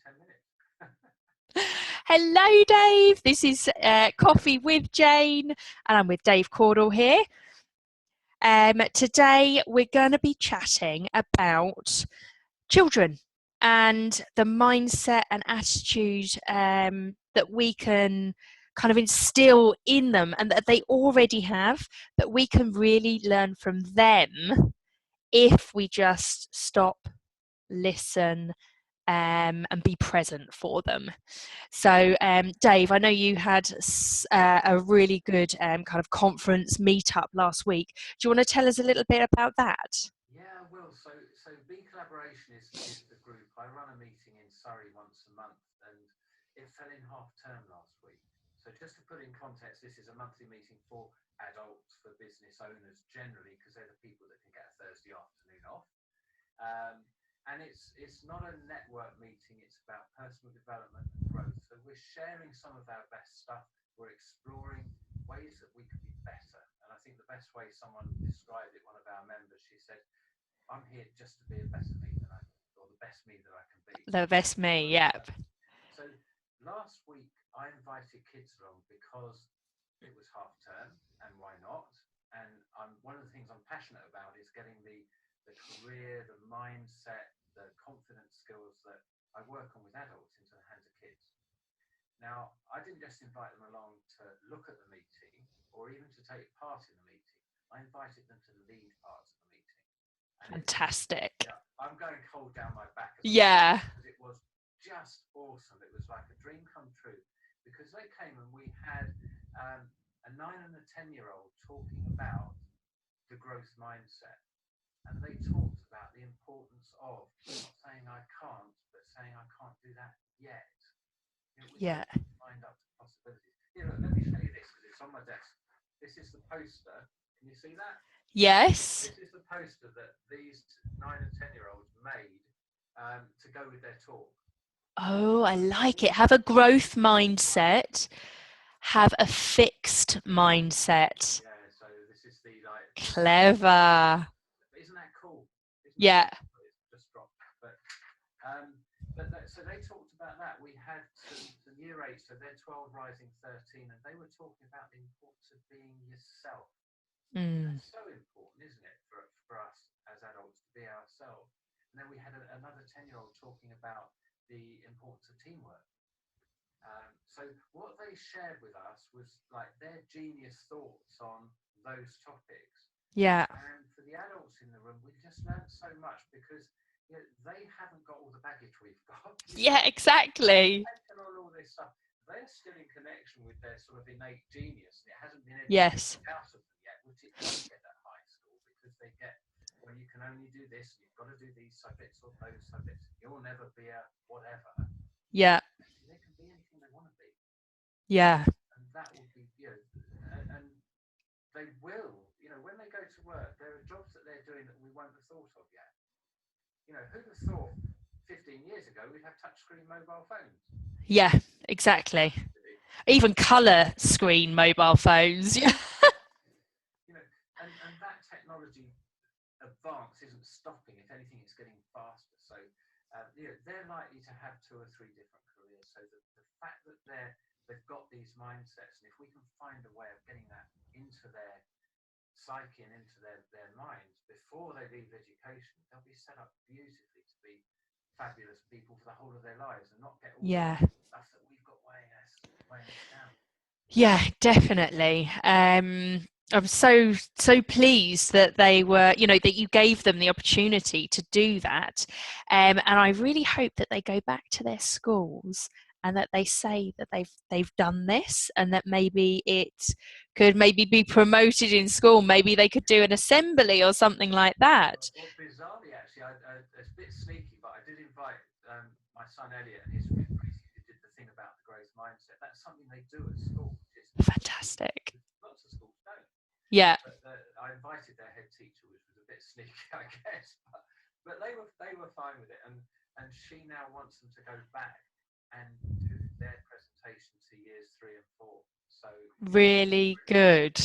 10 minutes. Hello, Dave. This is Coffee with Jane, and I'm with Dave Cordle here. Today, we're going to be chatting about children and the mindset and attitude that we can kind of instill in them and that they already have, that we can really learn from them if we just stop, listen, and be present for them. So, Dave, I know you had a really good kind of conference meetup last week. Do you want to tell us a little bit about that? Yeah, I will. So B Collaboration is the group. I run a meeting in Surrey once a month, and it fell in half term last week. So just to put in context, this is a monthly meeting for adults, for business owners generally, because they're the people that can get a Thursday afternoon off. And it's not a network meeting, it's about personal development and growth. So we're sharing some of our best stuff. We're exploring ways that we can be better. And I think the best way someone described it, one of our members, she said, I'm here just to be a better me than or the best me that I can be. The best me, yep. So last week I invited kids along because it was half term, and why not? And one of the things I'm passionate about is getting the career, the mindset, the confidence skills that I work on with adults into the hands of kids. Now, I didn't just invite them along to look at the meeting or even to take part in the meeting. I invited them to lead parts of the meeting. And fantastic. I'm going cold down my back. Yeah. Because it was just awesome. It was like a dream come true because they came and we had a 9 and a 10-year-old talking about the growth mindset. And they talked about the importance of not saying I can't, but saying I can't do that yet. Yeah. Find up the possibilities. Look, let me show you this because it's on my desk. This is the poster. Can you see that? Yes. This is the poster that these 9 and 10-year-olds made to go with their talk. Oh, I like it. Have a growth mindset. Have a fixed mindset. Yeah, so this is the clever. Isn't that cool? Yeah. It's just dropped. So they talked about that. We had some year 8, so they're 12 rising 13, and they were talking about the importance of being yourself. That's so important, isn't it, for us as adults to be ourselves. And then we had another 10-year-old talking about the importance of teamwork. So what they shared with us was like their genius thoughts on those topics. Yeah. And for the adults in the room, we just learned so much because they haven't got all the baggage we've got. Yeah, exactly. On all this stuff, they're still in connection with their sort of innate genius, and it hasn't been yes. out of them yet, which it does get at high school because they get, well, you can only do this, you've got to do these subjects or those subjects, you'll never be a whatever. Yeah. Actually, they can be anything they want to be. Yeah. And that will be, and they will, when they go to work, there are jobs that they're doing that we won't have thought of yet. Who'd have thought 15 years ago we'd have touchscreen mobile phones? Yeah, exactly. Even colour screen mobile phones. Yeah. And that technology advance isn't stopping. If anything, it's getting faster. So they're likely to have 2 or 3 different careers. So the fact that they've got these mindsets, and if we can find a way of getting that into their psyche and into their minds before they leave education, they'll be set up beautifully to be fabulous people for the whole of their lives and not get all the stuff that we've got weighing us down. Yeah, definitely. I'm so pleased that they were, that you gave them the opportunity to do that. And I really hope that they go back to their schools and that they say that they've done this, and that maybe it could maybe be promoted in school. Maybe they could do an assembly or something like that. Well, bizarrely, actually, it's a bit sneaky, but I did invite my son Elliot and his friends who did the thing about the growth mindset. That's something they do at school. Fantastic. Lots of schools don't. Yeah. But I invited their head teacher, which was a bit sneaky, I guess. But they were fine with it, and she now wants them to go back and do their presentation to years 3 and 4. So really good.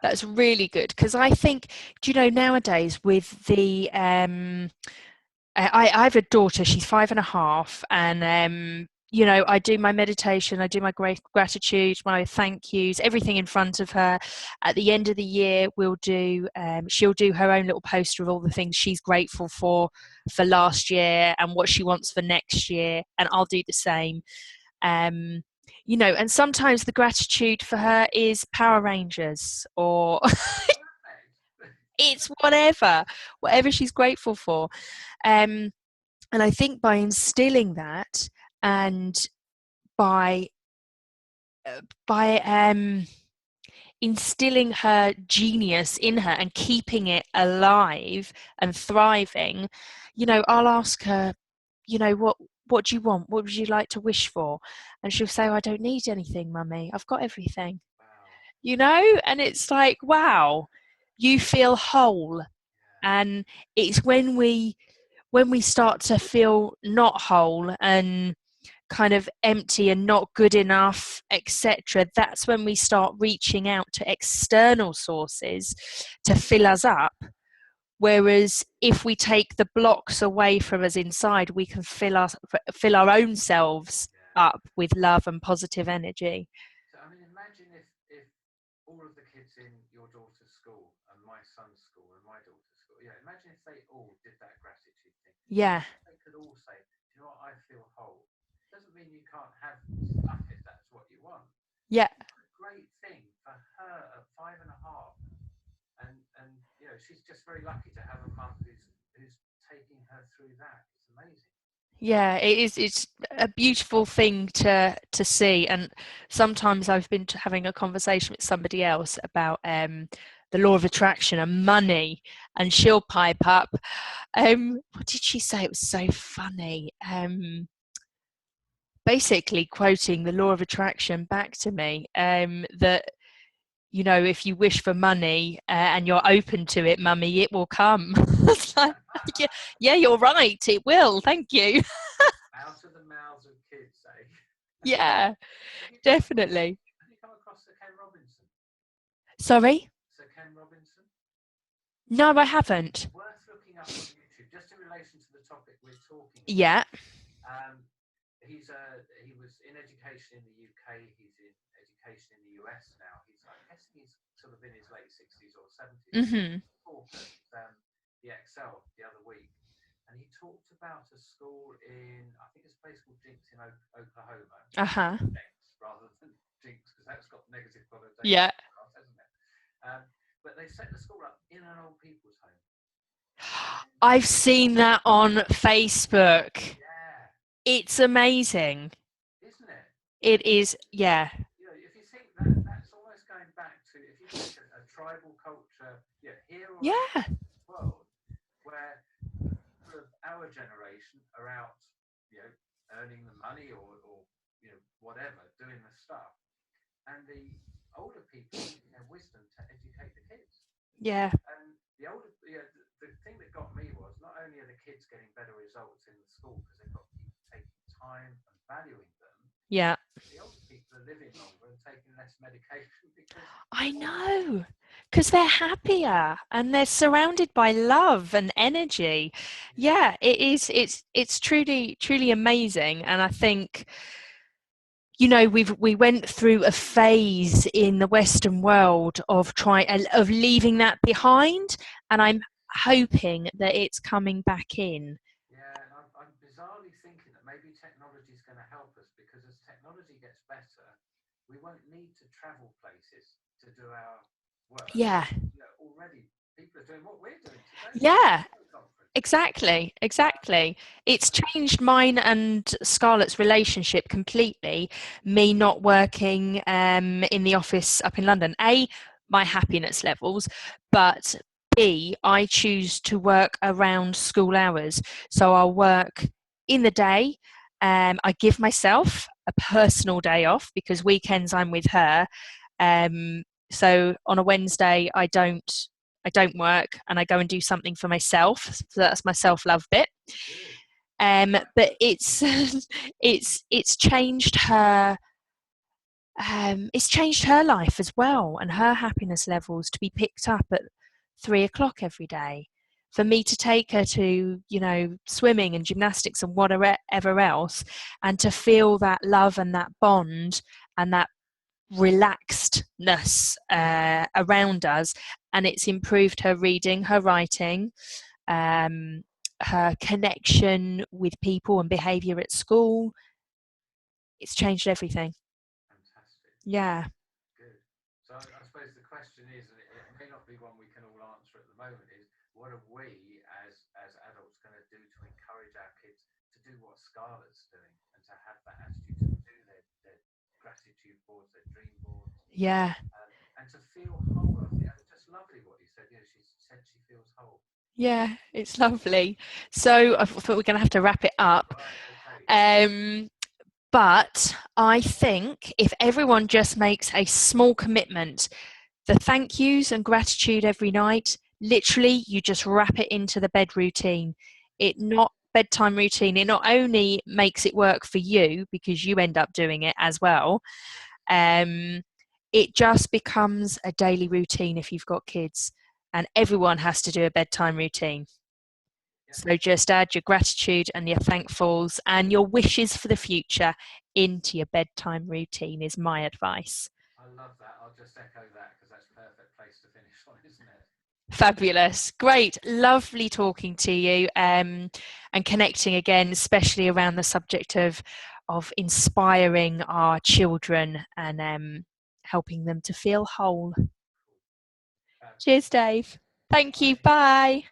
That's really good, because I think, nowadays with the I have a daughter, she's 5.5, and I do my meditation, I do my great gratitude, my thank yous, everything in front of her. At the end of the year, she'll do her own little poster of all the things she's grateful for last year and what she wants for next year, and I'll do the same. Um, and sometimes the gratitude for her is Power Rangers, or it's whatever she's grateful for. Um, and I think by instilling that, and by by instilling her genius in her and keeping it alive and thriving, I'll ask her, what do you want? What would you like to wish for? And she'll say, oh, I don't need anything, mummy. I've got everything. And it's like, wow, you feel whole. And it's when we start to feel not whole and kind of empty and not good enough, etc., that's when we start reaching out to external sources to fill us up. Whereas if we take the blocks away from us inside, we can fill our own selves up with love and positive energy. So, I mean, imagine if all of the kids in your daughter's school and my son's school and my daughter's school, imagine if they all did that gratitude thing. Yeah. They could all say, you know what, I feel whole. Doesn't mean you can't have stuff if that's what you want. Yeah. It's a great thing for her at 5.5. And she's just very lucky to have a mum who's taking her through that. It's amazing. Yeah, it is. It's a beautiful thing to see, and sometimes I've been having a conversation with somebody else about the law of attraction and money, and she'll pipe up. What did she say? It was so funny. Basically, quoting the law of attraction back to me, that if you wish for money and you're open to it, mummy, it will come. It's like, yeah, you're right, it will. Thank you. Out of the mouths of kids, eh? Yeah, definitely. Have you come across Sir Ken Robinson? Sorry? Sir Ken Robinson? No, I haven't. Worth looking up on YouTube, just in relation to the topic we're talking about. Yeah. He was in education in the UK. He's in education in the US now. I guess he's sort of in his late 60s or 70s. Mm-hmm. He talked at the Excel the other week, and he talked about a school in, I think it's a place called Jinx in Oklahoma. Uh-huh. Jinx rather than Jinx, because that's got negative connotations. Yeah. Hasn't it? But they set the school up in an old people's home. I've seen that on Facebook. Yeah. It's amazing. Isn't it? It is, yeah. If you think that's almost going back to, if you take a tribal culture, here or in the world, where sort of our generation are out, earning the money or whatever, doing the stuff, and the older people using their wisdom to educate the kids. Yeah. And the thing that got me was not only are the kids getting better results in the school because they've got people taking time and valuing them. Yeah. The older people are living longer and taking less medication because I know, because they're happier and they're surrounded by love and energy. Yeah, it is. It's truly amazing, and I think we went through a phase in the Western world of leaving that behind, and I'm hoping that it's coming back in. Yeah, and I'm bizarrely thinking that maybe technology is going to help us, because as technology gets better, we won't need to travel places to do our work. Yeah. Already people are doing what we're doing today. Yeah. Exactly. It's changed mine and Scarlett's relationship completely. Me not working in the office up in London. A, my happiness levels, but B, I choose to work around school hours. So I'll work in the day. I give myself a personal day off because weekends I'm with her. So on a Wednesday I don't work and I go and do something for myself. So that's my self-love bit. But it's it's changed her. It's changed her life as well, and her happiness levels to be picked up at 3 o'clock every day. for me to take her to, you know, swimming and gymnastics and whatever else, and to feel that love and that bond and that relaxedness around us. And it's improved her reading, her writing, her connection with people and behaviour at school. It's changed everything. Fantastic. Yeah. Good. So I suppose the question is, and it may not be one we can all answer at the moment, is what are we as adults going to do to encourage our kids to do what Scarlett's doing and to have that attitude to do their gratitude boards, their dream boards, Yeah. and to feel whole. I think it's just lovely what you said. You know, she said she feels whole. Yeah, it's lovely. So I thought we're going to have to wrap it up. Right, okay. But I think if everyone just makes a small commitment, the thank yous and gratitude every night, literally you just wrap it into the bed routine. Bedtime routine, it not only makes it work for you because you end up doing it as well, it just becomes a daily routine if you've got kids, and everyone has to do a bedtime routine. Yeah. So just add your gratitude and your thankfuls and your wishes for the future into your bedtime routine is my advice. I love that. I'll just echo that because that's a perfect place to finish on, isn't it? Fabulous. Great. Lovely talking to you, and connecting again, especially around the subject of inspiring our children and helping them to feel whole. Cool. Cheers, Dave. Thank you. Bye. Bye.